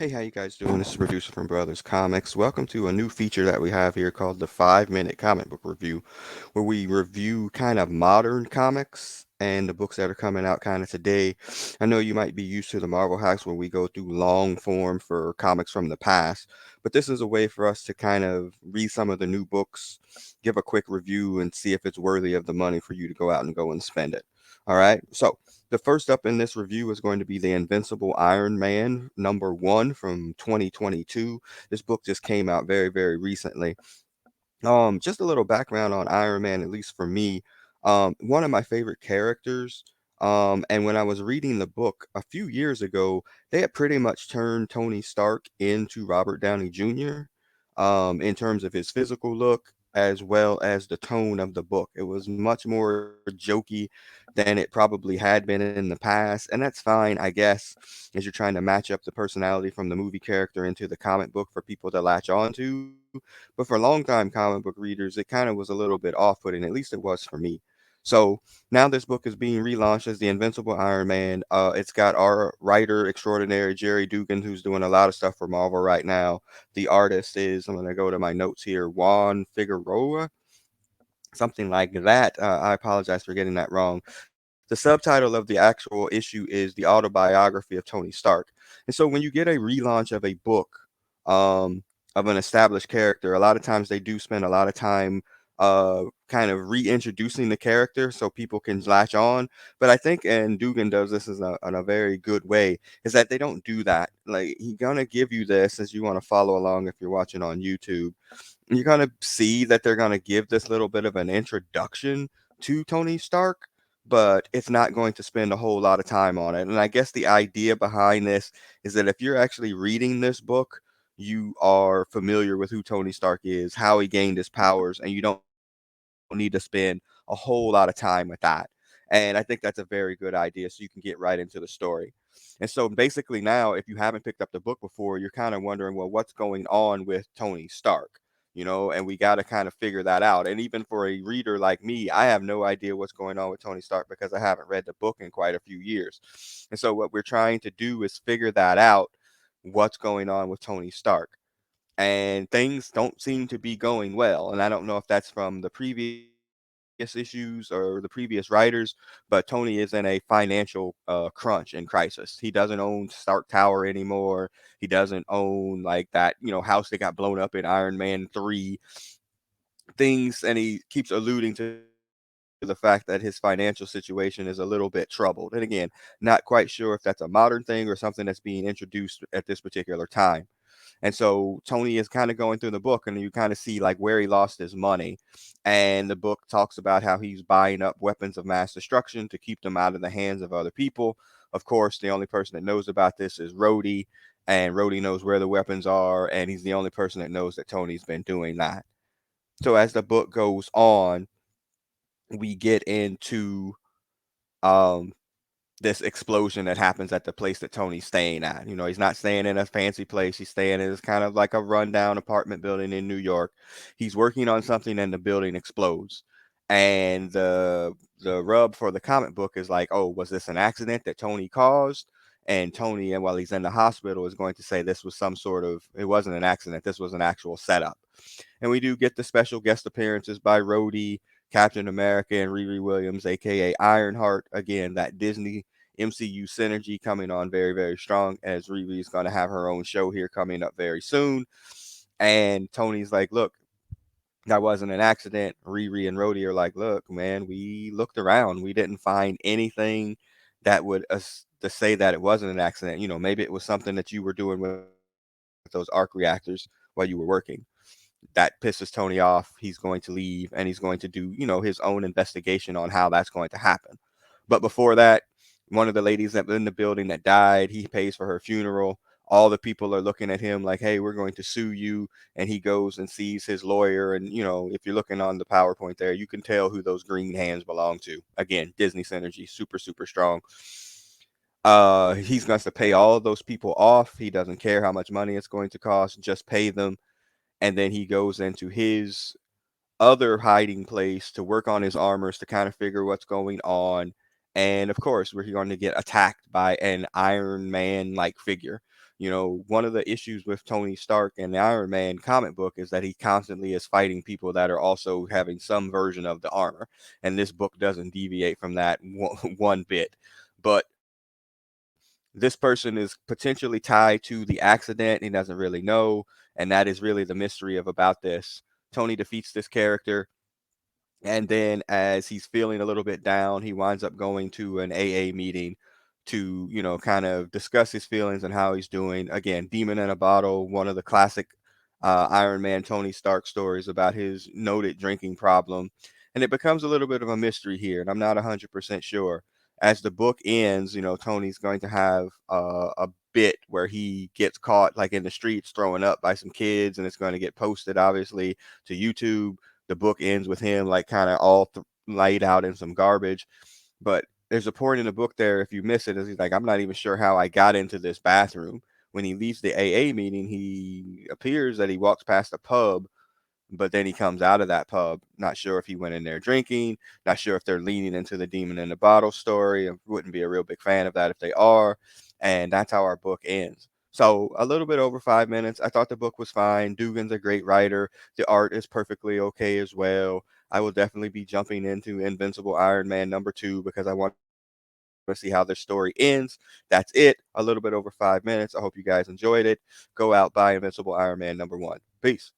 Hey, how you guys doing? This is producer from Brothers Comics. Welcome to a new feature that we have here called the 5 Minute Comic Book Review, where we review kind of modern comics and the books that are coming out kind of today. I know you might be used to the Marvel hacks where we go through long form for comics from the past, but this is a way for us to kind of read some of the new books, give a quick review, and see if it's worthy of the money for you to go out and go and spend it. All right. So the first up in this review is going to be the Invincible Iron Man #1 from 2022. This book just came out very, very recently. Just a little background on Iron Man, at least for me. One of my favorite characters. And when I was reading the book a few years ago, they had pretty much turned Tony Stark into Robert Downey Jr. In terms of his physical look as well as the tone of the book. It was much more jokey than it probably had been in the past, and that's fine, I guess, as you're trying to match up the personality from the movie character into the comic book for people to latch on to. But for longtime comic book readers, it kind of was a little bit off-putting. At least it was for me. So now this book is being relaunched as the Invincible Iron Man. It's got our writer extraordinary Jerry Duggan, who's doing a lot of stuff for Marvel right now. The artist is, I'm going to go to my notes here, Juan Figueroa, something like that. I apologize for getting that wrong. The subtitle of the actual issue is The Autobiography of Tony Stark. And so when you get a relaunch of a book, um, of an established character, a lot of times they do spend a lot of time kind of reintroducing the character so people can latch on. But I think, and Dugan does this in a very good way, is that they don't do that. Like, he's gonna give you this as you want to follow along if you're watching on YouTube. You're gonna see that they're gonna give this little bit of an introduction to Tony Stark, but it's not going to spend a whole lot of time on it. And I guess the idea behind this is that if you're actually reading this book, you are familiar with who Tony Stark is, how he gained his powers, and you don't need to spend a whole lot of time with that. And I think that's a very good idea so you can get right into the story. And so basically now, if you haven't picked up the book before, you're kind of wondering, well, what's going on with Tony Stark? And we got to kind of figure that out. And even for a reader like me, I have no idea what's going on with Tony Stark because I haven't read the book in quite a few years. And so what we're trying to do is figure that out, what's going on with Tony Stark. And things don't seem to be going well. And I don't know if that's from the previous issues or the previous writers, but Tony is in a financial crunch and crisis. He doesn't own Stark Tower anymore. He doesn't own like that, house that got blown up in Iron Man 3 things, and he keeps alluding to the fact that his financial situation is a little bit troubled. And again, not quite sure if that's a modern thing or something that's being introduced at this particular time. And so Tony is kind of going through the book, and you kind of see like where he lost his money. And the book talks about how he's buying up weapons of mass destruction to keep them out of the hands of other people. Of course, the only person that knows about this is Rhodey, and Rhodey knows where the weapons are, and he's the only person that knows that Tony's been doing that. So as the book goes on, we get into um this explosion that happens at the place that Tony's staying at. He's not staying in a fancy place. He's staying in this kind of like a rundown apartment building in New York. He's working on something and the building explodes. And the rub for the comic book is like, oh, was this an accident that Tony caused? And Tony, and while he's in the hospital, is going to say this was some sort of, it wasn't an accident. This was an actual setup. And we do get the special guest appearances by Rhodey, Captain America, and Riri Williams, aka Ironheart. Again, that Disney MCU synergy coming on very, very strong, as Riri is going to have her own show here coming up very soon. And Tony's like, look, that wasn't an accident. Riri and Rhodey are like, look, man, we looked around. We didn't find anything that would to say that it wasn't an accident. Maybe it was something that you were doing with those arc reactors while you were working. That pisses Tony off. He's going to leave and he's going to do, his own investigation on how that's going to happen. But before that, one of the ladies that in the building that died, he pays for her funeral. All the people are looking at him like, hey, we're going to sue you. And he goes and sees his lawyer. And, if you're looking on the PowerPoint there, you can tell who those green hands belong to. Again, Disney synergy, super, super strong. He's going to pay all of those people off. He doesn't care how much money it's going to cost, just pay them. And then he goes into his other hiding place to work on his armors to kind of figure what's going on. And of course, we're going to get attacked by an Iron Man like figure. One of the issues with Tony Stark and the Iron Man comic book is that he constantly is fighting people that are also having some version of the armor. And this book doesn't deviate from that one bit. But this person is potentially tied to the accident. He doesn't really know. And that is really the mystery of about this. Tony defeats this character, and then as he's feeling a little bit down, he winds up going to an AA meeting to, kind of discuss his feelings and how he's doing. Again, Demon in a Bottle, one of the classic Iron Man Tony Stark stories about his noted drinking problem. And it becomes a little bit of a mystery here, and I'm not 100% sure. As the book ends, Tony's going to have a bit where he gets caught like in the streets throwing up by some kids, and it's going to get posted, obviously, to YouTube. The book ends with him like kind of all laid out in some garbage. But there's a point in the book there, if you miss it, is he's like, I'm not even sure how I got into this bathroom. When he leaves the AA meeting, he appears that he walks past a pub, but then he comes out of that pub. Not sure if he went in there drinking, not sure if they're leaning into the Demon in the Bottle story. I wouldn't be a real big fan of that if they are. And that's how our book ends. So a little bit over 5 minutes. I thought the book was fine. Duggan's a great writer. The art is perfectly okay as well. I will definitely be jumping into Invincible Iron Man #2 because I want to see how this story ends. That's it. A little bit over 5 minutes. I hope you guys enjoyed it. Go out, buy Invincible Iron Man #1. Peace.